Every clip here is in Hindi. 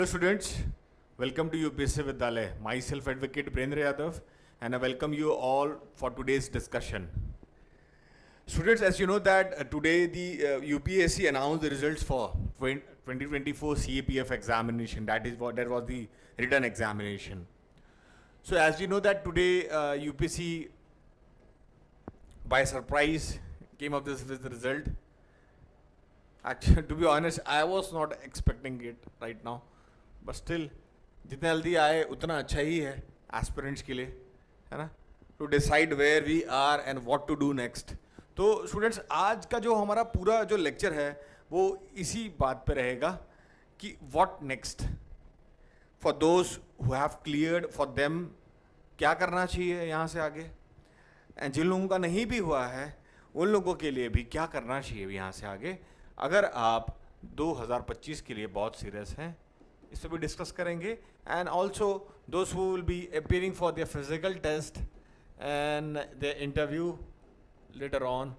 Hello students, welcome to UPSC Vidyalaya. Myself Advocate Brendra Yadav and I welcome you all for today's discussion. Students, as you know that today the UPSC announced the results for 2024 CAPF examination. That was the written examination. So as you know that today UPSC by surprise came up with the result. Actually, to be honest, I was not expecting it right now. But still जितने जल्दी आए उतना अच्छा ही है एस्पिरेंट्स के लिए, है ना, to decide where we are and what to do next. तो स्टूडेंट्स, आज का जो हमारा पूरा जो लेक्चर है वो इसी बात पे रहेगा कि what next for those who have cleared, for them क्या करना चाहिए यहाँ से आगे, एंड जिन लोगों का नहीं भी हुआ है उन लोगों के लिए भी क्या करना चाहिए यहाँ से आगे, अगर आप 2025 के लिए बहुत सीरियस हैं. इस पर भी डिस्कस करेंगे. And also those who will be appearing for their physical test and their interview letter on,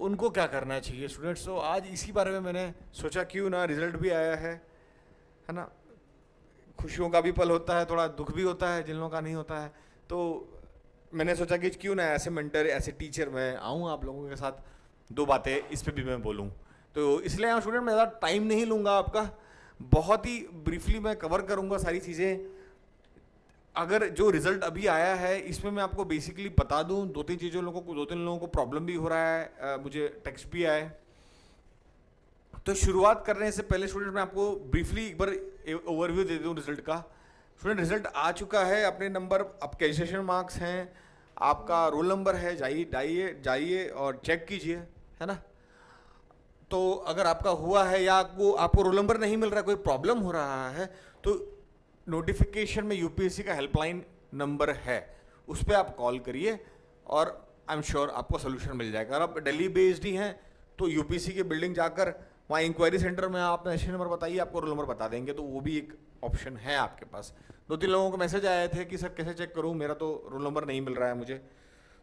उनको क्या करना चाहिए स्टूडेंट्स. तो आज इसी बारे में मैंने सोचा, क्यों ना, रिजल्ट भी आया है ना, खुशियों का भी पल होता है, थोड़ा दुख भी होता है जिन लोगों का नहीं होता है. तो मैंने सोचा कि क्यों ना ऐसे मेंटर, ऐसे टीचर मैं आऊँ आप लोगों के साथ, दो बातें इस पर भी मैं बोलूँ. तो इसलिए यहाँ स्टूडेंट मैं ज़्यादा टाइम नहीं लूँगा आपका, बहुत ही ब्रीफली मैं कवर करूँगा सारी चीज़ें. अगर जो रिज़ल्ट अभी आया है इसमें मैं आपको बेसिकली बता दूँ दो तीन लोगों को प्रॉब्लम भी हो रहा है, मुझे टेक्स्ट भी आए. तो शुरुआत करने से पहले स्टूडेंट मैं आपको ब्रीफली एक बार ओवरव्यू दे दूँ रिज़ल्ट का. स्टूडेंट, रिज़ल्ट आ चुका है, अपने नंबर, आपके रजिस्ट्रेशन मार्क्स हैं, आपका रोल नंबर है, जाइए और चेक कीजिए, है ना. तो अगर आपका हुआ है या आपको रोल नंबर नहीं मिल रहा है, कोई प्रॉब्लम हो रहा है, तो नोटिफिकेशन में यूपीएससी का हेल्पलाइन नंबर है, उस पर आप कॉल करिए और आई एम श्योर आपको सोल्यूशन मिल जाएगा. अगर आप दिल्ली बेस्ड ही हैं तो यूपीएससी की बिल्डिंग जाकर वहाँ इंक्वायरी सेंटर में आप रजिस्ट्रेशन नंबर बताइए, आपको रोल नंबर बता देंगे. तो वो भी एक ऑप्शन है आपके पास. दो तीन लोगों को मैसेज आए थे कि सर कैसे चेक करूँ, मेरा तो रोल नंबर नहीं मिल रहा है मुझे.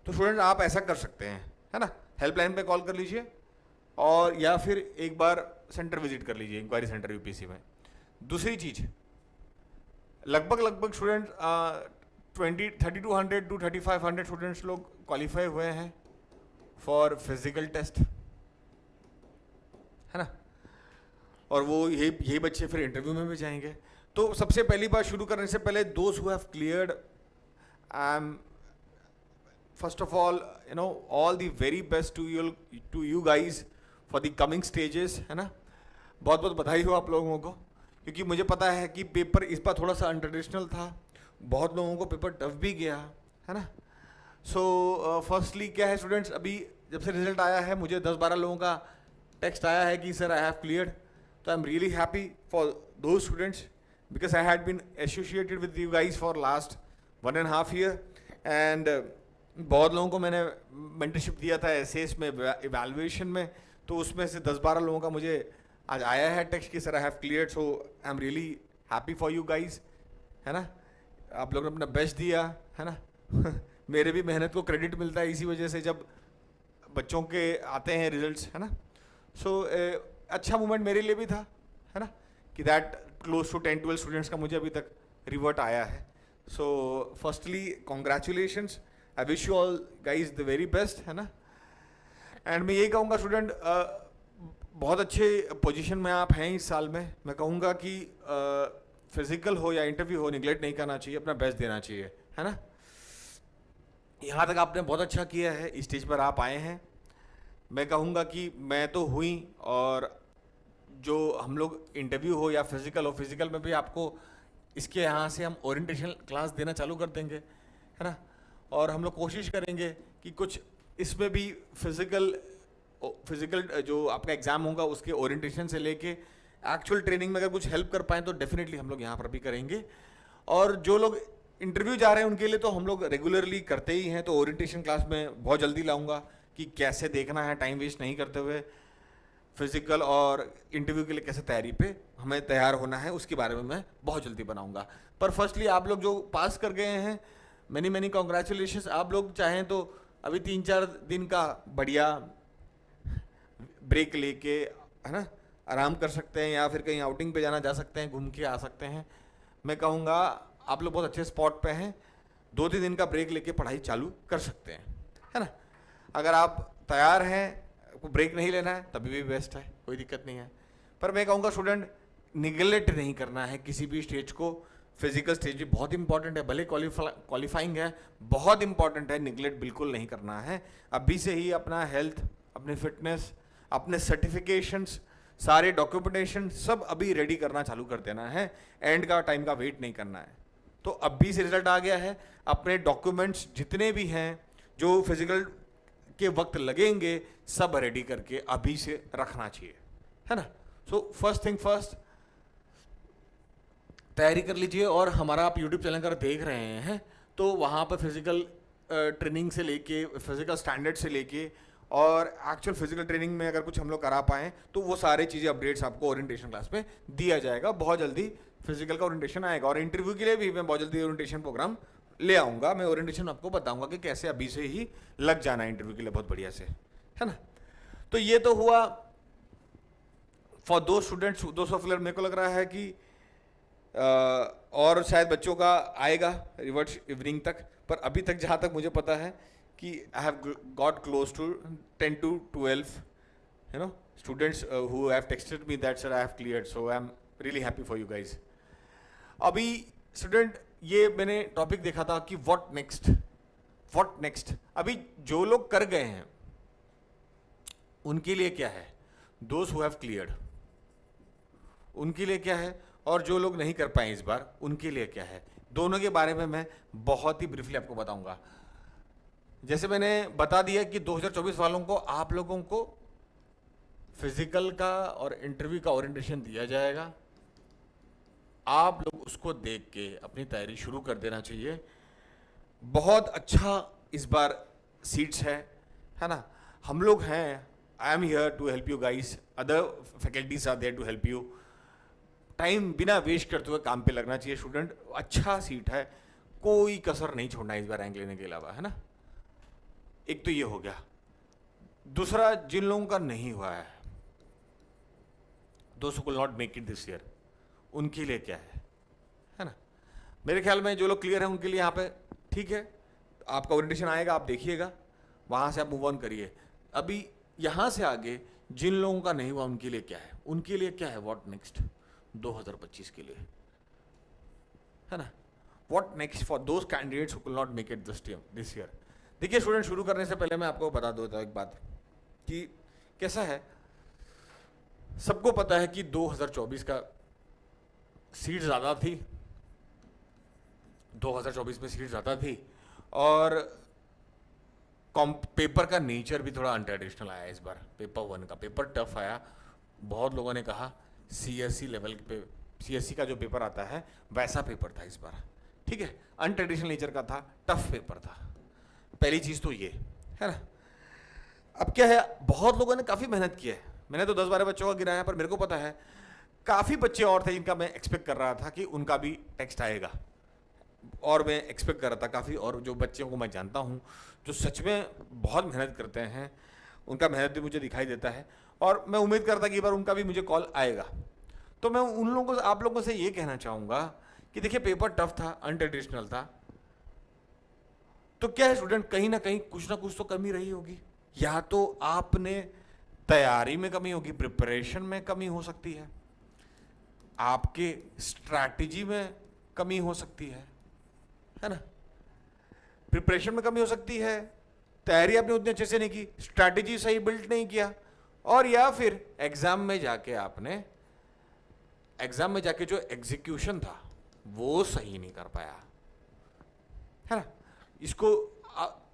तो स्टूडेंट आप ऐसा कर सकते हैं, है ना, हेल्पलाइन पे कॉल कर लीजिए और या फिर एक बार सेंटर विजिट कर लीजिए, इंक्वायरी सेंटर यूपीएससी में. दूसरी चीज़, लगभग स्टूडेंट 3200 टू 3500 स्टूडेंट्स लोग क्वालिफाई हुए हैं फॉर फिजिकल टेस्ट, है ना, और वो यही बच्चे फिर इंटरव्यू में भी जाएंगे. तो सबसे पहली बात शुरू करने से पहले, those who have cleared, I am first of all all the very best to you guys for the coming stages, है ना. बहुत बहुत बधाई हो आप लोगों को, क्योंकि मुझे पता है कि पेपर इस बार थोड़ा सा अनट्रेडिशनल था, बहुत लोगों को पेपर टफ भी गया, है ना. सो फर्स्टली क्या है स्टूडेंट्स, अभी जब से रिजल्ट आया है मुझे 10-12 लोगों का टेक्स्ट आया है कि सर आई हैव क्लियर्ड. तो I am really happy for those students because I had been associated with you guys for last 1.5 year. And बहुत लोगों को मैंने मेंटरशिप दिया था एसेस में, इवैल्यूएशन में, तो उसमें से 10-12 लोगों का मुझे आज आया है टेक्स्ट कि sir I have cleared. So I am really happy for you guys, है ना. आप लोगों ने अपना बेस्ट दिया, है ना. मेरे भी मेहनत को क्रेडिट मिलता है इसी वजह से जब बच्चों के आते हैं रिजल्ट्स, है ना. सो अच्छा मोमेंट मेरे लिए भी था, है ना, कि दैट क्लोज टू 10-12 स्टूडेंट्स का मुझे अभी तक रिवर्ट आया है. So firstly congratulations, I wish you all guys the very best, है ना. एंड मैं ये कहूँगा स्टूडेंट, बहुत अच्छे पोजीशन में आप हैं इस साल में. मैं कहूँगा कि फिजिकल हो या इंटरव्यू हो, निगलेक्ट नहीं करना चाहिए, अपना बेस्ट देना चाहिए, है ना. यहाँ तक आपने बहुत अच्छा किया है, इस स्टेज पर आप आए हैं. मैं कहूँगा कि मैं तो हुई, और जो हम लोग इंटरव्यू हो या फिजिकल हो, फिजिकल में भी आपको इसके यहाँ से हम ओरिएंटेशन क्लास देना चालू कर देंगे, है ना. और हम लोग कोशिश करेंगे कि कुछ इसमें भी फिजिकल जो आपका एग्ज़ाम होगा उसके ओरिएंटेशन से लेके एक्चुअल ट्रेनिंग में अगर कुछ हेल्प कर पाएँ तो डेफिनेटली हम लोग यहाँ पर भी करेंगे. और जो लोग इंटरव्यू जा रहे हैं उनके लिए तो हम लोग रेगुलरली करते ही हैं, तो ओरिएंटेशन क्लास में बहुत जल्दी लाऊंगा कि कैसे देखना है, टाइम वेस्ट नहीं करते हुए, फिजिकल और इंटरव्यू के लिए कैसे तैयारी पे हमें तैयार होना है, उसके बारे में मैं बहुत जल्दी बनाऊंगा. पर फर्स्टली आप लोग जो पास कर गए हैं, मैनी कॉन्ग्रेचुलेशंस. आप लोग चाहें तो अभी 3-4 दिन का बढ़िया ब्रेक लेके, है ना, आराम कर सकते हैं या फिर कहीं आउटिंग पे जाना जा सकते हैं, घूम के आ सकते हैं। मैं कहूँगा आप लोग बहुत अच्छे स्पॉट पे हैं, 2-3 दिन का ब्रेक लेके पढ़ाई चालू कर सकते हैं, है ना। अगर आप तैयार हैं, आपको ब्रेक नहीं लेना है, तभी भी बेस्ट है, कोई दिक्कत नहीं है। पर मैं कहूँगा स्टूडेंट निगलेक्ट नहीं करना है किसी भी स्टेज को। फिजिकल स्टेज भी बहुत इंपॉर्टेंट है, भले क्वालिफाइंग है, बहुत इंपॉर्टेंट है, निगलेक्ट बिल्कुल नहीं करना है। अभी से ही अपना हेल्थ, अपने फिटनेस, अपने सर्टिफिकेशंस, सारे डॉक्यूमेंटेशन सब अभी रेडी करना चालू कर देना है, एंड का टाइम का वेट नहीं करना है। तो अभी से रिजल्ट आ गया है, अपने डॉक्यूमेंट्स जितने भी हैं जो फिजिकल के वक्त लगेंगे सब रेडी करके अभी से रखना चाहिए, है ना। सो फर्स्ट थिंग फर्स्ट, तैयारी कर लीजिए। और हमारा आप यूट्यूब चैनल अगर देख रहे हैं तो वहाँ पर फिजिकल ट्रेनिंग से लेके, फिजिकल स्टैंडर्ड से लेके और एक्चुअल फिजिकल ट्रेनिंग में अगर कुछ हम लोग करा पाएँ तो वो सारी चीज़ें अपडेट्स आपको ओरिएंटेशन क्लास में दिया जाएगा। बहुत जल्दी फिजिकल का ओरिएंटेशन आएगा, और इंटरव्यू के लिए भी मैं बहुत जल्दी ओरिएंटेशन प्रोग्राम ले आऊँगा। मैं ओरिएंटेशन आपको बताऊँगा कि कैसे अभी से ही लग जाना है इंटरव्यू के लिए बहुत बढ़िया से, है ना। तो ये तो हुआ फॉर दो स्टूडेंट्स, 200 फ्लेयर। मेरे को लग रहा है कि और शायद बच्चों का आएगा रिवर्स इवनिंग तक, पर अभी तक जहाँ तक मुझे पता है कि I have got close to 10 to 12 you know students who have texted me that sir I have cleared, so I am really happy for you guys. अभी स्टूडेंट ये मैंने टॉपिक देखा था कि व्हाट नेक्स्ट, व्हाट नेक्स्ट। अभी जो लोग कर गए हैं उनके लिए क्या है, दोज हु हैव क्लियर्ड उनके लिए क्या है, और जो लोग नहीं कर पाए इस बार उनके लिए क्या है, दोनों के बारे में मैं बहुत ही ब्रीफली आपको बताऊंगा। जैसे मैंने बता दिया कि 2024 वालों को, आप लोगों को फिजिकल का और इंटरव्यू का ओरिएंटेशन दिया जाएगा, आप लोग उसको देख के अपनी तैयारी शुरू कर देना चाहिए। बहुत अच्छा इस बार सीट्स है ना। हम लोग हैं, I am here to help you guys, other faculties are there to help you. Time बिना वेस्ट करते हुए काम पे लगना चाहिए स्टूडेंट। अच्छा सीट है, कोई कसर नहीं छोड़ना इस बार रैंक लेने के अलावा, है ना। एक तो ये हो गया। दूसरा, जिन लोगों का नहीं हुआ है, दोस्त will not make it this year, उनके लिए क्या है ना। मेरे ख्याल में जो लोग क्लियर हैं उनके लिए यहाँ पे ठीक है, आपका ओरिएंटेशन आएगा, आप देखिएगा, वहाँ से आप मूव ऑन करिए। अभी यहाँ से आगे जिन लोगों का नहीं हुआ उनके लिए क्या है, उनके लिए क्या है, व्हाट नेक्स्ट 2025 के लिए, है ना। What next for those candidates who will not make it this year. देखिए स्टूडेंट, शुरू करने से पहले मैं आपको बता देता हूँ एक बात कि कैसा है। सबको पता है कि 2024 का सीट ज़्यादा थी, 2024 में सीट ज़्यादा थी, और पेपर का नेचर भी थोड़ा अनट्रेडिशनल आया इस बार। पेपर 1 का पेपर टफ आया। बहुत लोगों ने कहा CSE लेवल पे, CSE का जो पेपर आता है वैसा पेपर था इस बार, ठीक है, अनट्रेडिशनल नेचर का था, टफ पेपर था। पहली चीज़ तो ये है ना। अब क्या है, बहुत लोगों ने काफ़ी मेहनत की है। मैंने तो 10-12 बच्चों का गिराया, पर मेरे को पता है काफ़ी बच्चे और थे जिनका मैं एक्सपेक्ट कर रहा था कि उनका भी टेक्स्ट आएगा, और मैं एक्सपेक्ट कर रहा था काफ़ी। और जो बच्चों को मैं जानता हूँ जो सच में बहुत मेहनत करते हैं, उनका मेहनत भी मुझे दिखाई देता है, और मैं उम्मीद करता कि एक बार उनका भी मुझे कॉल आएगा। तो मैं उन लोगों को, आप लोगों से ये कहना चाहूँगा कि देखिए पेपर टफ था, अनट्रेडिशनल था, तो क्या है स्टूडेंट, कहीं ना कहीं कुछ ना कुछ तो कमी रही होगी। या तो आपने तैयारी में कमी होगी, प्रिपरेशन में कमी हो सकती है, आपके स्ट्रैटेजी में कमी हो सकती है ना। प्रिपरेशन में कमी हो सकती है, तैयारी आपने उतने अच्छे से नहीं की, स्ट्रैटेजी सही बिल्ड नहीं किया, और या फिर एग्जाम में जाके जो एग्जीक्यूशन था वो सही नहीं कर पाया, है ना। इसको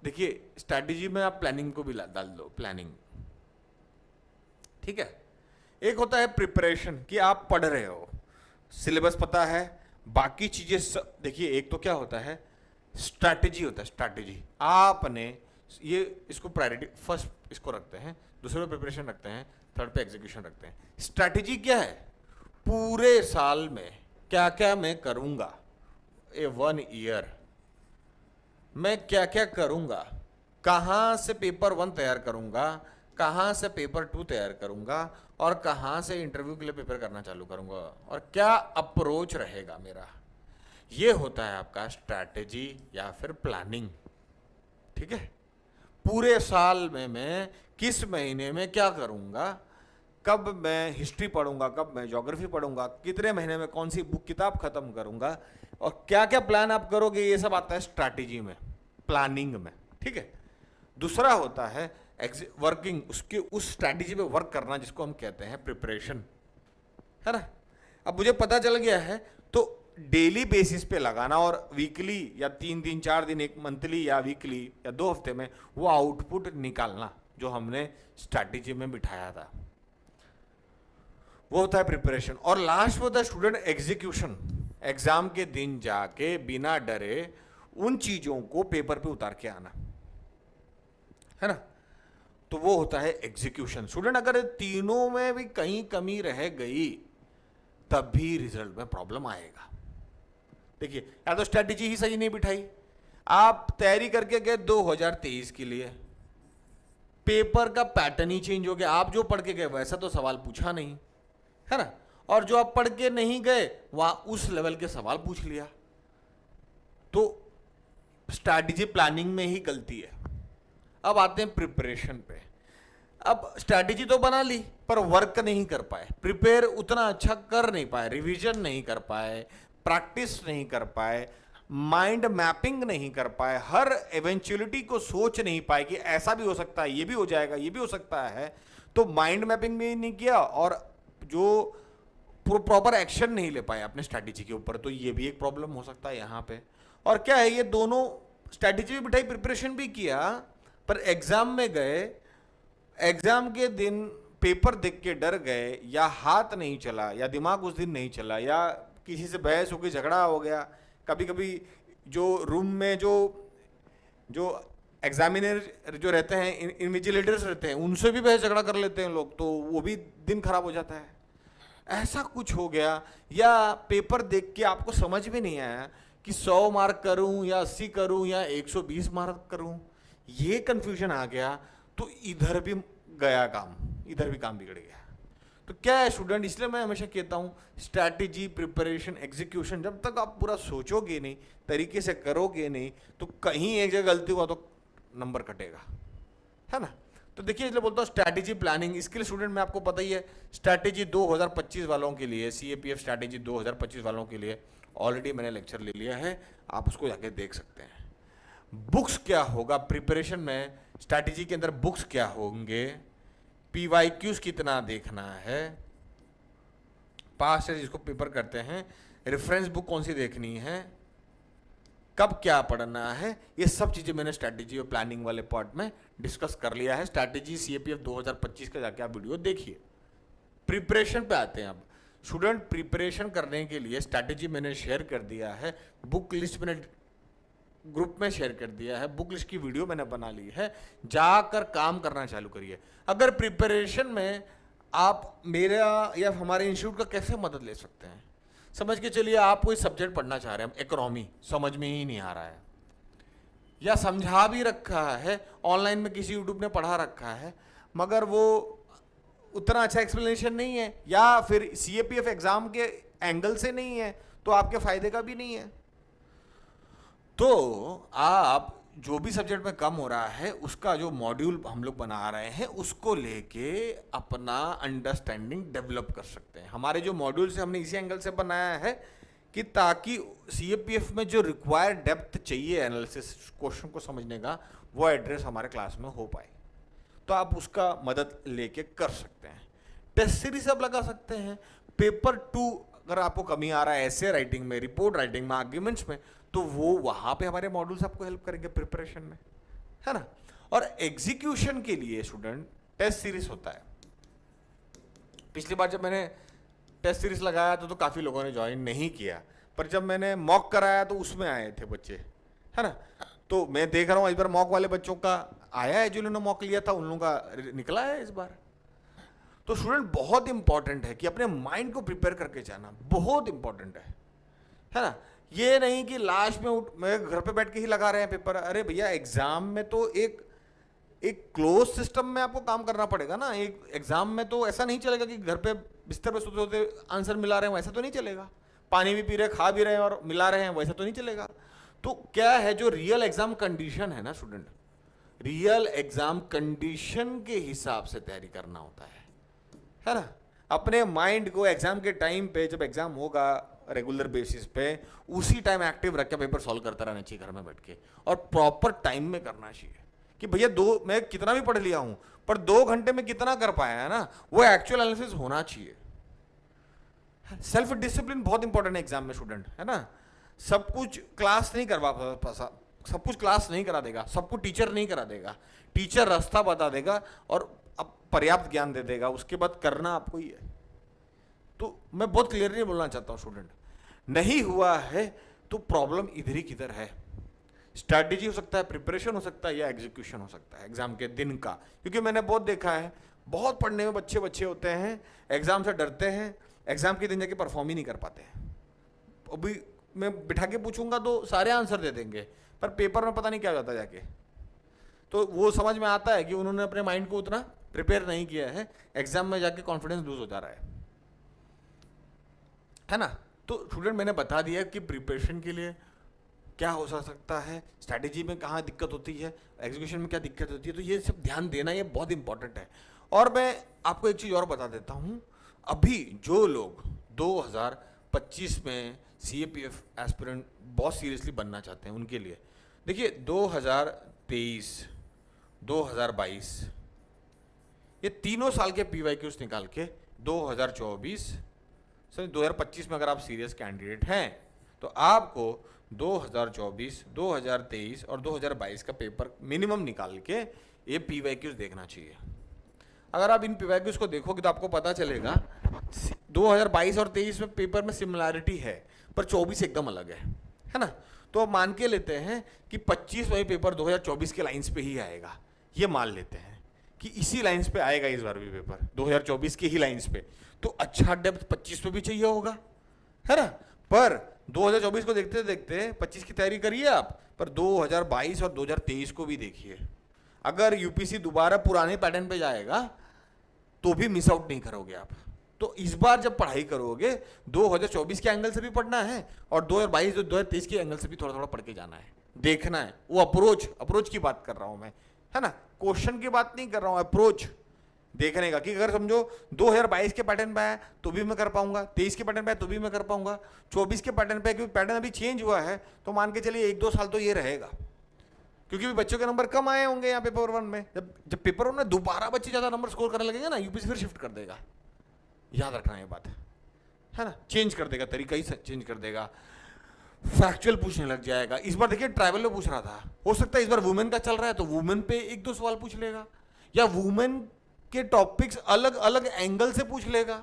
देखिए, स्ट्रैटेजी में आप प्लानिंग को भी डाल दो, प्लानिंग, ठीक है। एक होता है प्रिपरेशन कि आप पढ़ रहे हो, सिलेबस पता है, बाकी चीजें देखिए। एक तो क्या होता है, स्ट्रैटेजी होता है। स्ट्रैटेजी आपने ये, इसको प्रायोरिटी फर्स्ट इसको रखते हैं, दूसरे पे प्रिपरेशन रखते हैं, थर्ड पे एग्जीक्यूशन रखते हैं। स्ट्रैटेजी क्या है, पूरे साल में क्या क्या मैं करूंगा, 1 ईयर मैं क्या क्या करूंगा, कहाँ से पेपर 1 तैयार करूंगा, कहाँ से पेपर 2 तैयार करूंगा, और कहाँ से इंटरव्यू के लिए प्रिपेयर करना चालू करूँगा और क्या अप्रोच रहेगा मेरा। ये होता है आपका स्ट्रैटेजी या फिर प्लानिंग। ठीक है, पूरे साल में मैं किस महीने में क्या करूँगा, कब मैं हिस्ट्री पढ़ूंगा, कब मैं ज्योग्राफी पढ़ूंगा, कितने महीने में कौन सी बुक किताब खत्म करूंगा, और क्या क्या प्लान आप करोगे, ये सब आता है स्ट्रैटेजी में, प्लानिंग में। ठीक है। दूसरा होता है वर्किंग, उसके उस स्ट्रैटेजी पे वर्क करना जिसको हम कहते हैं प्रिपरेशन, है ना। अब मुझे पता चल गया है तो डेली बेसिस पे लगाना और वीकली या 3 दिन 4 दिन, एक मंथली या वीकली या 2 हफ्ते में वो आउटपुट निकालना जो हमने स्ट्रैटेजी में बिठाया था, वो होता है प्रिपरेशन। और लास्ट होता है स्टूडेंट एग्जीक्यूशन। एग्जाम के दिन जाके बिना डरे उन चीजों को पेपर पे उतार के आना, है ना। तो वो होता है एग्जीक्यूशन। स्टूडेंट अगर तीनों में भी कहीं कमी रह गई तब भी रिजल्ट में प्रॉब्लम आएगा। देखिए, या तो स्ट्रेटेजी ही सही नहीं बिठाई, आप तैयारी करके गए 2023 के लिए, पेपर का पैटर्न ही चेंज हो गया, आप जो पढ़ के गए वैसा तो सवाल पूछा नहीं, है ना, और जो आप पढ़ के नहीं गए वहां उस लेवल के सवाल पूछ लिया, तो स्ट्रैटेजी प्लानिंग में ही गलती है। अब आते हैं प्रिपरेशन पे। अब स्ट्रैटेजी तो बना ली पर वर्क नहीं कर पाए, प्रिपेयर उतना अच्छा कर नहीं पाए, रिवीजन नहीं कर पाए, प्रैक्टिस नहीं कर पाए, माइंड मैपिंग नहीं कर पाए, हर इवेंचुअलिटी को सोच नहीं पाए कि ऐसा भी हो सकता है, ये भी हो जाएगा, ये भी हो सकता है। तो माइंड मैपिंग भी नहीं किया और जो प्रॉपर एक्शन नहीं ले पाए अपने स्ट्रैटेजी के ऊपर, तो ये भी एक प्रॉब्लम हो सकता है यहाँ पे। और क्या है, ये दोनों स्ट्रैटेजी भी बिठाई, प्रिपरेशन भी किया, पर एग्जाम में गए, एग्जाम के दिन पेपर देख के डर गए, या हाथ नहीं चला, या दिमाग उस दिन नहीं चला, या किसी से बहस हो गई, झगड़ा हो गया। कभी कभी जो रूम में जो एग्जामिनर जो रहते हैं, इन्विजिलेटर्स रहते हैं, उनसे भी बहस झगड़ा कर लेते हैं लोग, तो वो भी दिन खराब हो जाता है। ऐसा कुछ हो गया, या पेपर देख के आपको समझ में नहीं आया कि 100 मार्क करूं या 80 करूं या 120 मार्क करूं, ये कंफ्यूजन आ गया, तो इधर भी गया काम, इधर भी काम बिगड़ गया। तो क्या है स्टूडेंट, इसलिए मैं हमेशा कहता हूं स्ट्रैटेजी, प्रिपरेशन, एग्जीक्यूशन, जब तक आप पूरा सोचोगे नहीं, तरीके से करोगे नहीं, तो कहीं एक जगह गलती हुआ तो नंबर कटेगा, है ना। तो देखिए, इसलिए बोलता हूँ स्ट्रैटेजी प्लानिंग। इसके लिए स्टूडेंट में आपको पता ही है, स्ट्रैटेजी 2025 वालों के लिए, CAPF स्ट्रैटेजी 2025 वालों के लिए ऑलरेडी मैंने लेक्चर ले लिया है, आप उसको जाके देख सकते हैं। बुक्स क्या होगा प्रिपरेशन में, स्ट्रैटेजी के अंदर बुक्स क्या होंगे, PYQs कितना देखना है, पास्ट से जिसको पेपर करते हैं, रेफरेंस बुक कौन सी देखनी है, कब क्या पढ़ना है, ये सब चीजें मैंने स्ट्रैटेजी और प्लानिंग वाले पार्ट में डिस्कस कर लिया है। स्ट्रैटेजी CAPF 2025 का जाके आप वीडियो देखिए। प्रिपरेशन पे आते हैं। अब स्टूडेंट प्रिपरेशन करने के लिए स्ट्रैटेजी मैंने शेयर कर दिया है, बुक लिस्ट मैंने ग्रुप में शेयर कर दिया है, बुक लिस्ट की वीडियो मैंने बना ली है, जाकर काम करना चालू करिए। अगर प्रिपरेशन में आप मेरा या हमारे इंस्टीट्यूट का कैसे मदद ले सकते हैं, समझ के चलिए आप कोई सब्जेक्ट पढ़ना चाह रहे हैं, इकोनॉमी समझ में ही नहीं आ रहा है, या समझा भी रखा है, ऑनलाइन में किसी यूट्यूब ने पढ़ा रखा है, मगर वो उतना अच्छा एक्सप्लेनेशन नहीं है, या फिर CAPF एग्जाम के एंगल से नहीं है, तो आपके फायदे का भी नहीं है। तो आप जो भी सब्जेक्ट में कम हो रहा है, उसका जो मॉड्यूल हम लोग बना रहे हैं, उसको लेके अपना अंडरस्टैंडिंग डेवलप कर सकते हैं। हमारे जो मॉड्यूल्स हमने इसी एंगल से बनाया है कि ताकि CAPF में जो रिक्वायर्ड डेप्थ चाहिए एनालिसिस क्वेश्चन को समझने का, वो एड्रेस हमारे क्लास में हो पाए, तो आप उसका मदद लेके कर सकते हैं। टेस्ट सीरीज आप लगा सकते हैं। पेपर 2 अगर आपको कमी आ रहा है ऐसे राइटिंग में, रिपोर्ट राइटिंग में, आर्ग्यूमेंट्स में, तो वो वहां पे हमारे मॉड्यूल्स आपको हेल्प करेंगे प्रिपरेशन में, है ना। और एग्जीक्यूशन के लिए स्टूडेंट टेस्ट सीरीज होता है। पिछली बार जब मैंने टेस्ट सीरीज लगाया तो काफी लोगों ने ज्वाइन नहीं किया, पर जब मैंने मॉक कराया तो उसमें आए थे बच्चे, है ना। तो मैं देख रहा हूँ इस बार मॉक वाले बच्चों का आया है, जिन्होंने मॉक लिया था उन लोगों का निकला है इस बार। तो स्टूडेंट बहुत इंपॉर्टेंट है कि अपने माइंड को प्रिपेयर करके जाना, बहुत इंपॉर्टेंट है ना। ये नहीं कि लास्ट में मैं घर पे बैठ के ही लगा रहे हैं पेपर। अरे भैया, एग्जाम में तो एक एक क्लोज सिस्टम में आपको काम करना पड़ेगा ना। एक एग्जाम में तो ऐसा नहीं चलेगा कि घर पे बिस्तर पे सोते सोते आंसर मिला रहे हैं, वैसा तो नहीं चलेगा। पानी भी पी रहे, खा भी रहे हैं और मिला रहे हैं, वैसा तो नहीं चलेगा। तो क्या है, जो रियल एग्जाम कंडीशन है ना स्टूडेंट, रियल एग्जाम कंडीशन के हिसाब से तैयारी करना होता है ना। अपने माइंड को एग्जाम के टाइम पे, जब एग्जाम होगा रेगुलर बेसिस पे, उसी टाइम एक्टिव रख के पेपर सॉल्व करता रहना चाहिए घर में बैठ के, और प्रॉपर टाइम में करना चाहिए। कि भैया मैं कितना भी पढ़ लिया हूं, पर 2 घंटे में कितना कर पाया है ना, वो एक्चुअल एनालिसिस होना चाहिए। सेल्फ डिसिप्लिन बहुत इंपॉर्टेंट है एग्जाम में स्टूडेंट, है ना। सब कुछ क्लास नहीं सब कुछ क्लास नहीं करा देगा, सब कुछ टीचर नहीं करा देगा। टीचर रास्ता बता देगा और अब पर्याप्त ज्ञान दे देगा, उसके बाद करना आपको ही है। तो मैं बहुत क्लियरली बोलना चाहता हूं स्टूडेंट, नहीं हुआ है तो प्रॉब्लम इधर ही किधर है। स्ट्रैटेजी हो सकता है, प्रिपरेशन हो सकता है, या एग्जीक्यूशन हो सकता है एग्जाम के दिन का। क्योंकि मैंने बहुत देखा है, बहुत पढ़ने में बच्चे होते हैं, एग्जाम से डरते हैं, एग्जाम के दिन जाके परफॉर्म ही नहीं कर पाते हैं। अभी मैं बिठा के पूछूंगा तो सारे आंसर दे देंगे, पर पेपर में पता नहीं क्या होता जाके। तो वो समझ में आता है कि उन्होंने अपने माइंड को उतना प्रिपेयर नहीं किया है, एग्जाम में जाके कॉन्फिडेंस लूज हो जा रहा है ना। तो स्टूडेंट मैंने बता दिया कि प्रिपरेशन के लिए क्या हो सकता है, स्ट्रैटेजी में कहाँ दिक्कत होती है, एग्जीक्यूशन में क्या दिक्कत होती है। तो ये सब ध्यान देना ये बहुत इंपॉर्टेंट है। और मैं आपको एक चीज़ और बता देता हूँ, अभी जो लोग 2025 में CAPF एस्पिरेंट बहुत सीरियसली बनना चाहते हैं, उनके लिए देखिए 2023, 2022 ये तीनों साल के PYQs निकाल के 2024 2025 में अगर आप सीरियस कैंडिडेट हैं तो आपको 2024, 2023 और 2022 का पेपर मिनिमम निकाल के ये PYQs देखना चाहिए। अगर आप इन PYQs को देखोगे तो आपको पता चलेगा 2022 और 23 में पेपर में सिमिलैरिटी है, पर 24 एकदम अलग है ना। तो मान के लेते हैं कि 25 में पेपर 2024 के लाइंस पे ही आएगा, ये मान लेते हैं कि इसी लाइंस पे आएगा इस बार भी पेपर 2024 के ही लाइंस पे। तो अच्छा डेप्थ 25 में भी चाहिए होगा, है ना। पर 2024 को देखते देखते 25 की तैयारी करिए आप, पर 2022 और 2023 को भी देखिए। अगर यूपीसी दोबारा पुराने पैटर्न पे जाएगा तो भी मिस आउट नहीं करोगे आप। तो इस बार जब पढ़ाई करोगे 2024 के एंगल से भी पढ़ना है और 2022 2023 के एंगल से भी थोड़ा थोड़ा पढ़ के जाना है, देखना है। वो अप्रोच की बात कर रहा हूं मैं, है ना, क्वेश्चन की बात नहीं कर रहा हूं, अप्रोच देखने का। कि अगर समझो 2022 के पैटर्न पे आया तो भी मैं कर पाऊंगा, 23 के पैटर्न पे तो भी मैं कर पाऊंगा, 24 के पैटर्न पे, क्योंकि पैटर्न अभी चेंज हुआ है तो मान के चलिए 1-2 साल तो ये रहेगा। क्योंकि भी बच्चों के नंबर कम आए होंगे यहाँ पेपर 1 में, जब पेपर 1 में दोबारा बच्चे ज़्यादा नंबर स्कोर करने लगेंगे ना, यूपीसी फिर शिफ्ट कर देगा। याद रखना ये बात, है ना, चेंज कर देगा, तरीका ही चेंज कर देगा, फैक्चुअल पूछने लग जाएगा। इस बार देखिए ट्राइबल में पूछ रहा था, हो सकता है इस बार वुमेन का चल रहा है तो वुमेन पे 1-2 सवाल पूछ लेगा, या वुमेन के टॉपिक्स अलग अलग एंगल से पूछ लेगा।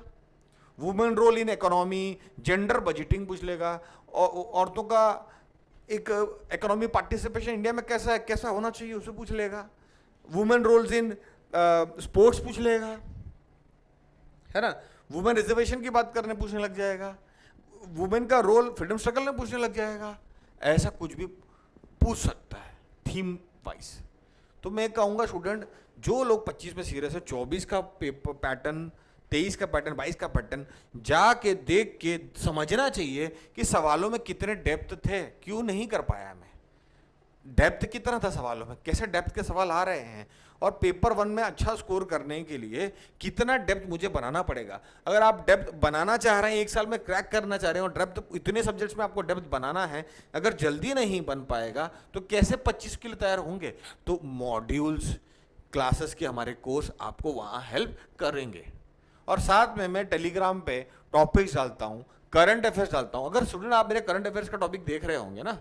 Women role in economy, gender budgeting पूछ लेगा, औरतों का एक इकोनॉमी पार्टिसिपेशन इंडिया में कैसा है, कैसा होना चाहिए, उसे पूछ लेगा। वुमेन रोल्स इन स्पोर्ट्स पूछ लेगा, है ना। वुमेन रिजर्वेशन की बात करने पूछने लग जाएगा, वुमेन का रोल फ्रीडम स्ट्रगल में पूछने लग जाएगा। ऐसा कुछ भी पूछ सकता है थीम वाइज। तो मैं कहूँगा स्टूडेंट, जो लोग 25 में सीरियस है, 24 का पेपर पैटर्न, 23 का पैटर्न, 22 का पैटर्न जाके देख के समझना चाहिए कि सवालों में कितने डेप्थ थे, क्यों नहीं कर पाया मैं, डेप्थ कितना था सवालों में, कैसे डेप्थ के सवाल आ रहे हैं, और पेपर 1 में अच्छा स्कोर करने के लिए कितना डेप्थ मुझे बनाना पड़ेगा। अगर आप डेप्थ बनाना चाह रहे हैं, 1 साल में क्रैक करना चाह रहे हैं, और डेप्थ इतने सब्जेक्ट्स में आपको डेप्थ बनाना है, अगर जल्दी नहीं बन पाएगा तो कैसे 25 के लिए तैयार होंगे। तो मॉड्यूल्स, क्लासेस के हमारे कोर्स आपको वहाँ हेल्प करेंगे। और साथ में मैं टेलीग्राम पे टॉपिक्स डालता हूँ, करंट अफेयर्स डालता हूँ। अगर स्टूडेंट आप मेरे करंट अफेयर्स का टॉपिक देख रहे होंगे ना,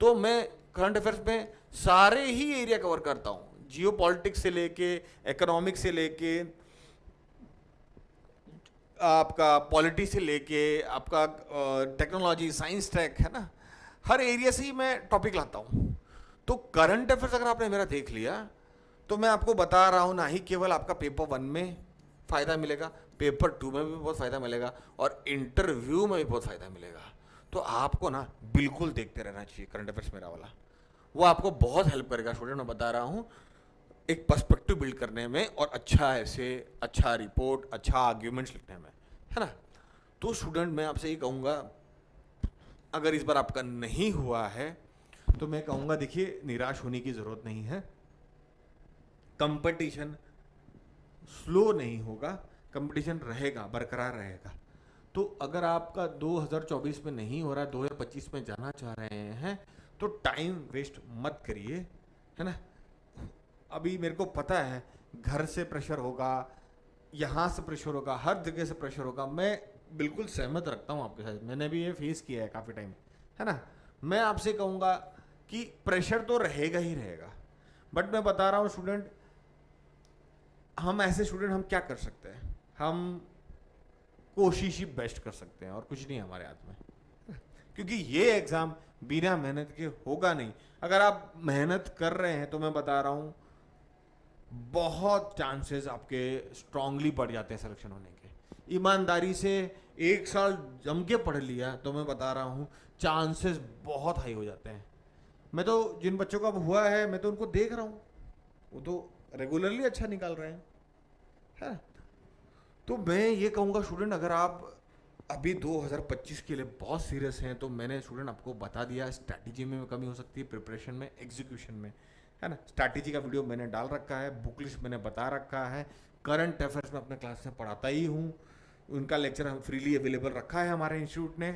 तो मैं करंट अफेयर्स में सारे ही एरिया कवर करता हूँ, जियो पॉलिटिक्स से लेके, इकोनॉमिक्स से लेके, आपका पॉलिटी से लेके, आपका टेक्नोलॉजी, साइंस टेक, है ना, हर एरिया से ही मैं टॉपिक लाता हूँ। तो करंट अफेयर्स अगर आपने मेरा देख लिया तो मैं आपको बता रहा हूँ, ना ही केवल आपका पेपर 1 में फ़ायदा मिलेगा, पेपर 2 में भी बहुत फ़ायदा मिलेगा, और इंटरव्यू में भी बहुत फ़ायदा मिलेगा। तो आपको ना बिल्कुल देखते रहना चाहिए करंट अफेयर्स मेरा वाला, वो आपको बहुत हेल्प करेगा स्टूडेंट, मैं बता रहा हूँ। एक पर्सपेक्टिव बिल्ड करने में और अच्छा ऐसे, अच्छा रिपोर्ट, अच्छा आर्ग्यूमेंट्स लिखने में, है ना। तो स्टूडेंट मैं आपसे ये कहूँगा, अगर इस बार आपका नहीं हुआ है तो मैं कहूँगा देखिए निराश होने की ज़रूरत नहीं है। कंपटीशन स्लो नहीं होगा, कंपटीशन रहेगा, बरकरार रहेगा। तो अगर आपका 2024 में नहीं हो रहा है, 2025 में जाना चाह रहे हैं, तो टाइम वेस्ट मत करिए, है ना। अभी मेरे को पता है घर से प्रेशर होगा, यहाँ से प्रेशर होगा, हर जगह से प्रेशर होगा। मैं बिल्कुल सहमत रखता हूँ आपके साथ, मैंने भी ये फेस किया है काफ़ी टाइम, है ना। मैं आपसे कहूँगा कि प्रेशर तो रहेगा ही रहेगा, बट मैं बता रहा हूँ स्टूडेंट, हम ऐसे स्टूडेंट हम क्या कर सकते हैं, हम कोशिश ही बेस्ट कर सकते हैं और कुछ नहीं है हमारे हाथ में। क्योंकि ये एग्ज़ाम बिना मेहनत के होगा नहीं। अगर आप मेहनत कर रहे हैं तो मैं बता रहा हूँ बहुत चांसेस आपके स्ट्रांगली बढ़ जाते हैं सिलेक्शन होने के। ईमानदारी से एक साल जम के पढ़ लिया तो मैं बता रहा हूँ चांसेस बहुत हाई हो जाते हैं। मैं तो जिन बच्चों का अब हुआ है मैं तो उनको देख रहा हूँ, वो तो रेगुलरली अच्छा निकाल रहे हैं, है। तो मैं ये कहूँगा स्टूडेंट, अगर आप अभी 2025 के लिए बहुत सीरियस हैं तो मैंने स्टूडेंट आपको बता दिया, स्ट्रैटेजी में कमी हो सकती है, प्रिपरेशन में, एग्जीक्यूशन में, है ना। स्ट्रैटेजी का वीडियो मैंने डाल रखा है, बुक लिस्ट मैंने बता रखा है, करंट अफेयर्स में अपने क्लास में पढ़ाता ही हूँ, उनका लेक्चर हम फ्रीली अवेलेबल रखा है हमारे इंस्टीट्यूट ने।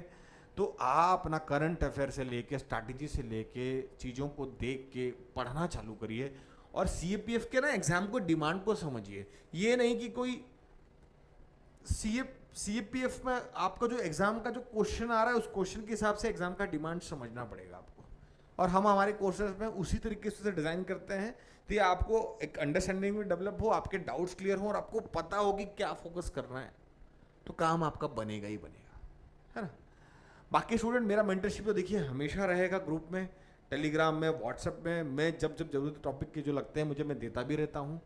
तो आप अपना करंट अफेयर से लेके, स्ट्रैटेजी से लेके, चीज़ों को देख के पढ़ना चालू करिए और CAPF के ना एग्ज़ाम को डिमांड को समझिए। ये नहीं कि कोई CAPF में आपका जो एग्जाम का जो क्वेश्चन आ रहा है उस क्वेश्चन के हिसाब से एग्जाम का डिमांड समझना पड़ेगा आपको, और हम हमारे कोर्सेज में उसी तरीके से डिज़ाइन करते हैं कि आपको एक अंडरस्टैंडिंग में डेवलप हो, आपके डाउट्स क्लियर हो और आपको पता हो कि क्या फोकस करना है, तो काम आपका बनेगा ही बनेगा, है ना। बाकी स्टूडेंट मेरा मेंटरशिप तो देखिए हमेशा रहेगा, ग्रुप में, टेलीग्राम में, व्हाट्सएप में, मैं जब जब जरूरत टॉपिक के जो लगते हैं मुझे मैं देता भी रहता हूँ,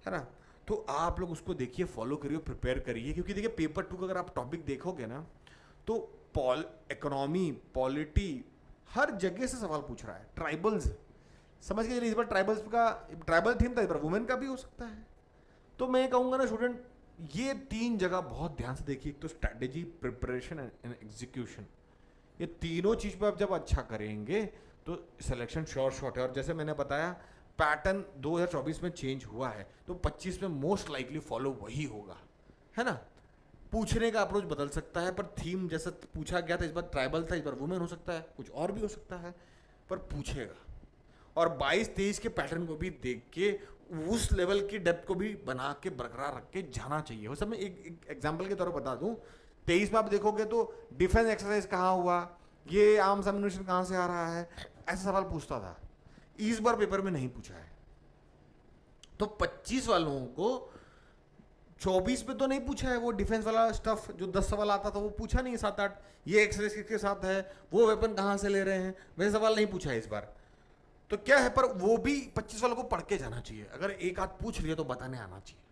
है ना। तो आप लोग उसको देखिए, फॉलो करिए, प्रिपेयर करिए, क्योंकि देखिए पेपर 2 का अगर आप टॉपिक देखोगे ना तो इकोनॉमी, पॉलिटी, हर जगह से सवाल पूछ रहा है। ट्राइबल्स समझ के चलिए, इस बार ट्राइबल्स का ट्राइबल थीम था, इस बार वुमेन का भी हो सकता है। तो मैं कहूँगा ना स्टूडेंट, ये 3 जगह बहुत ध्यान से देखिए, एक तो स्ट्रैटेजी, प्रिपरेशन एंड एग्जीक्यूशन। ये तीनों चीज़ पर आप जब अच्छा करेंगे तो सिलेक्शन श्योर शॉट है। और जैसे मैंने बताया पैटर्न 2024 में चेंज हुआ है, तो 25 में मोस्ट लाइकली फॉलो वही होगा, है ना। पूछने का अप्रोच बदल सकता है, पर थीम जैसा पूछा गया था, इस बार ट्राइबल था, इस बार वुमेन हो सकता है, कुछ और भी हो सकता है, पर पूछेगा। और 22-23 के पैटर्न को भी देख के उस लेवल की डेप्थ को भी बना के बरकरार रख के जाना चाहिए। वो सब मैं एक एग्जाम्पल के तौर पर बता दूं, 23 में आप देखोगे तो डिफेंस एक्सरसाइज कहाँ हुआ, ये आर्म्स एम्युनिशन कहाँ से आ रहा है, ऐसा सवाल पूछता था। इस बार पेपर में नहीं पूछा है। तो 25 वालों को 24 में तो नहीं पूछा है वो डिफेंस वाला स्टफ, जो 10 सवाल आता था वो पूछा नहीं है, 7-8 ये एक्सरसाइज किसके साथ है, वो वेपन कहाँ से ले रहे हैं, वैसे सवाल नहीं पूछा है इस बार। तो क्या है, पर वो भी 25 वालों को पढ़ के जाना चाहिए, अगर एक आध पूछ लिया तो बताने आना चाहिए,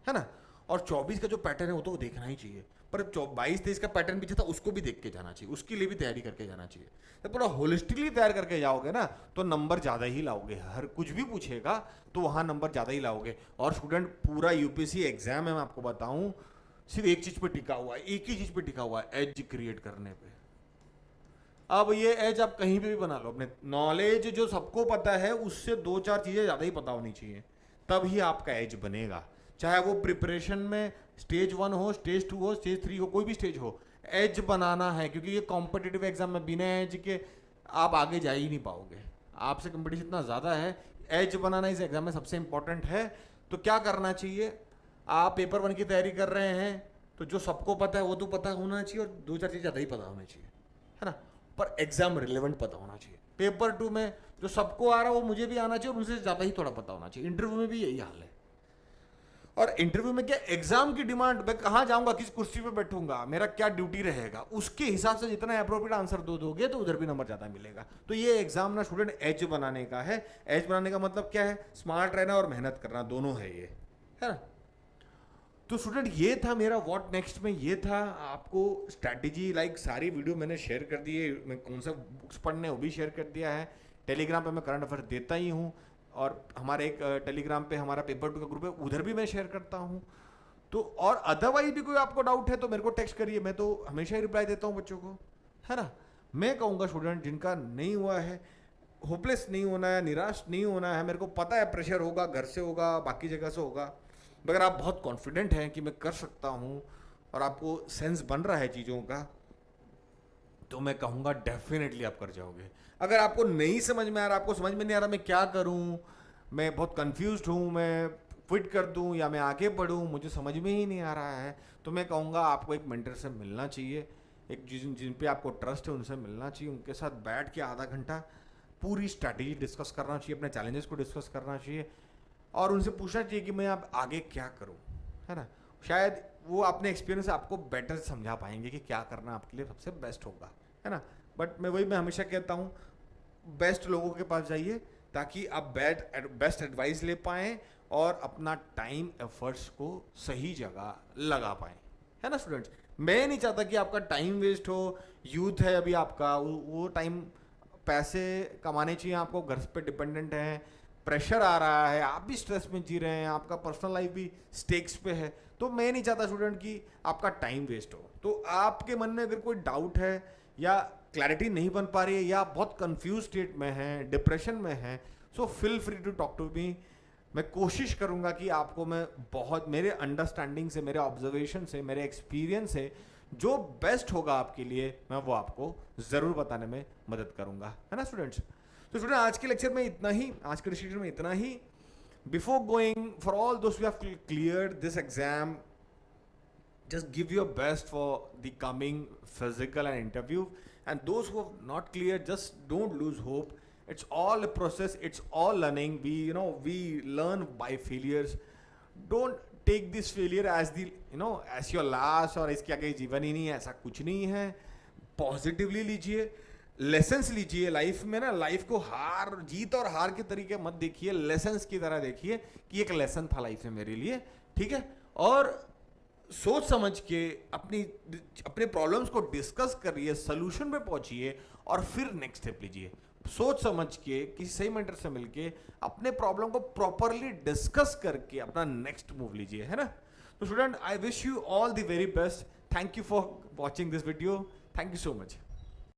है ना। और 24 का जो पैटर्न है वो तो देखना ही चाहिए, पर 22-23 का पैटर्न पीछे था उसको भी देख के जाना चाहिए, उसके लिए भी तैयारी करके जाना चाहिए। तो पूरा होलिस्टिकली तैयार करके जाओगे ना तो नंबर ज़्यादा ही लाओगे, हर कुछ भी पूछेगा तो वहाँ नंबर ज़्यादा ही लाओगे। और स्टूडेंट पूरा UPSC एग्जाम है, मैं आपको बताऊँ, सिर्फ एक चीज़ पर टिका हुआ है, एक ही चीज़ पर टिका हुआ है, एज क्रिएट करने पर। अब ये एज आप कहीं पे भी बना लो, अपने नॉलेज जो सबको पता है उससे 2-4 चीज़ें ज़्यादा ही पता होनी चाहिए, तब ही आपका एज बनेगा। चाहे वो प्रिपरेशन में स्टेज 1 हो, स्टेज 2 हो, स्टेज 3 हो, कोई भी स्टेज हो, एज बनाना है। क्योंकि ये कॉम्पिटिटिव एग्जाम में बिना एज के आप आगे जा ही नहीं पाओगे, आपसे कंपटीशन इतना ज़्यादा है। एज बनाना इस एग्जाम में सबसे इंपॉर्टेंट है। तो क्या करना चाहिए, आप पेपर 1 की तैयारी कर रहे हैं तो जो सबको पता है वो तो पता होना चाहिए, और 2-4 चीज़ ज़्यादा ही पता होना चाहिए, है ना। पर एग्जाम रिलेवेंट पता होना चाहिए। पेपर 2 में जो सबको आ रहा है वो मुझे भी आना चाहिए और उनसे ज़्यादा ही थोड़ा पता होना चाहिए। इंटरव्यू में भी यही हाल है। और इंटरव्यू में क्या एग्जाम की डिमांड, मैं कहाँ जाऊंगा, किस कुर्सी पे बैठूंगा, मेरा क्या ड्यूटी रहेगा, उसके हिसाब से जितना अप्रोप्रिएट आंसर दोगे तो उधर भी नंबर ज़्यादा मिलेगा। तो ये एग्जाम ना स्टूडेंट एज बनाने का है। एज बनाने का मतलब क्या है, स्मार्ट रहना और मेहनत करना, दोनों है ये, है ना। तो स्टूडेंट ये था मेरा व्हाट नेक्स्ट में, ये था आपको स्ट्रैटेजी, लाइक सारी वीडियो मैंने शेयर कर दी है, मैं कौन सा बुक्स पढ़ने वो भी शेयर कर दिया है। टेलीग्राम पे मैं करंट अफेयर देता ही हूँ, और हमारे एक टेलीग्राम पे हमारा पेपर टू का ग्रुप है, उधर भी मैं शेयर करता हूँ। तो और अदरवाइज भी कोई आपको डाउट है तो मेरे को टेक्स्ट करिए, मैं तो हमेशा ही रिप्लाई देता हूँ बच्चों को, है ना। मैं कहूँगा स्टूडेंट जिनका नहीं हुआ है, होपलेस नहीं होना है, निराश नहीं होना है। मेरे को पता है प्रेशर होगा, घर से होगा, बाकी जगह से होगा, मगर आप बहुत कॉन्फिडेंट हैं कि मैं कर सकता हूँ और आपको सेंस बन रहा है चीज़ों का, तो मैं कहूँगा डेफिनेटली आप कर जाओगे। अगर आपको नहीं समझ में आ रहा, आपको समझ में नहीं आ रहा मैं क्या करूँ, मैं बहुत कंफ्यूज्ड हूँ, मैं क्विट कर दूँ या मैं आगे बढ़ूँ, मुझे समझ में ही नहीं आ रहा है, तो मैं कहूँगा आपको एक मेंटर से मिलना चाहिए। एक जिन पे आपको ट्रस्ट है उनसे मिलना चाहिए, उनके साथ बैठ के आधा घंटा पूरी स्ट्रैटेजी डिस्कस करना चाहिए, अपने चैलेंजेस को डिस्कस करना चाहिए और उनसे पूछना चाहिए कि मैं अब आगे क्या करूँ, है ना। शायद वो अपने एक्सपीरियंस से आपको बेटर समझा पाएंगे कि क्या करना आपके लिए सबसे बेस्ट होगा, है ना। बट मैं हमेशा कहता हूँ बेस्ट लोगों के पास जाइए ताकि आप बेस्ट एडवाइस ले पाएँ और अपना टाइम एफर्ट्स को सही जगह लगा पाएँ, है ना स्टूडेंट्स। मैं नहीं चाहता कि आपका टाइम वेस्ट हो, यूथ है अभी आपका, वो टाइम पैसे कमाने चाहिए आपको, घर पे डिपेंडेंट हैं, प्रेशर आ रहा है, आप भी स्ट्रेस में जी रहे हैं, आपका पर्सनल लाइफ भी स्टेक्स पे है, तो मैं नहीं चाहता स्टूडेंट कि आपका टाइम वेस्ट हो। तो आपके मन में अगर कोई डाउट है या क्लैरिटी नहीं बन पा रही है या बहुत कंफ्यूज स्टेट में है, डिप्रेशन में है, so feel free to talk to me. मैं कोशिश करूंगा कि आपको मैं बहुत मेरे अंडरस्टैंडिंग से, मेरे ऑब्जर्वेशन से, मेरे एक्सपीरियंस से जो बेस्ट होगा आपके लिए मैं वो आपको ज़रूर बताने में मदद करूंगा, है ना स्टूडेंट्स। तो स्टूडेंट आज के लेक्चर में इतना ही, आज के डिस्कशन में इतना ही। बिफोर गोइंग, फॉर ऑल दोस्त who have cleared this exam, just give your best for the coming physical and interview, and those who have not cleared, just don't lose hope. It's all a process, it's all learning. We learn by failures. Don't take this failure as the as your last और इसके आगे जीवन ही नहीं है, ऐसा कुछ नहीं है। पॉजिटिवली लीजिए, लेसन्स लीजिए लाइफ में ना। लाइफ को हार जीत और हार के तरीके मत देखिए, लेसन्स की तरह देखिए कि एक लेसन था लाइफ में मेरे लिए, ठीक है। और सोच समझ के अपने प्रॉब्लम्स को डिस्कस करिए, सोल्यूशन पे पहुंचिए और फिर नेक्स्ट स्टेप लीजिए। सोच समझ के किसी सही मेंटर से मिलके अपने प्रॉब्लम को प्रॉपरली डिस्कस करके अपना नेक्स्ट मूव लीजिए, है ना। तो student, I wish you all the very best. Thank you for watching this video. Thank you so much.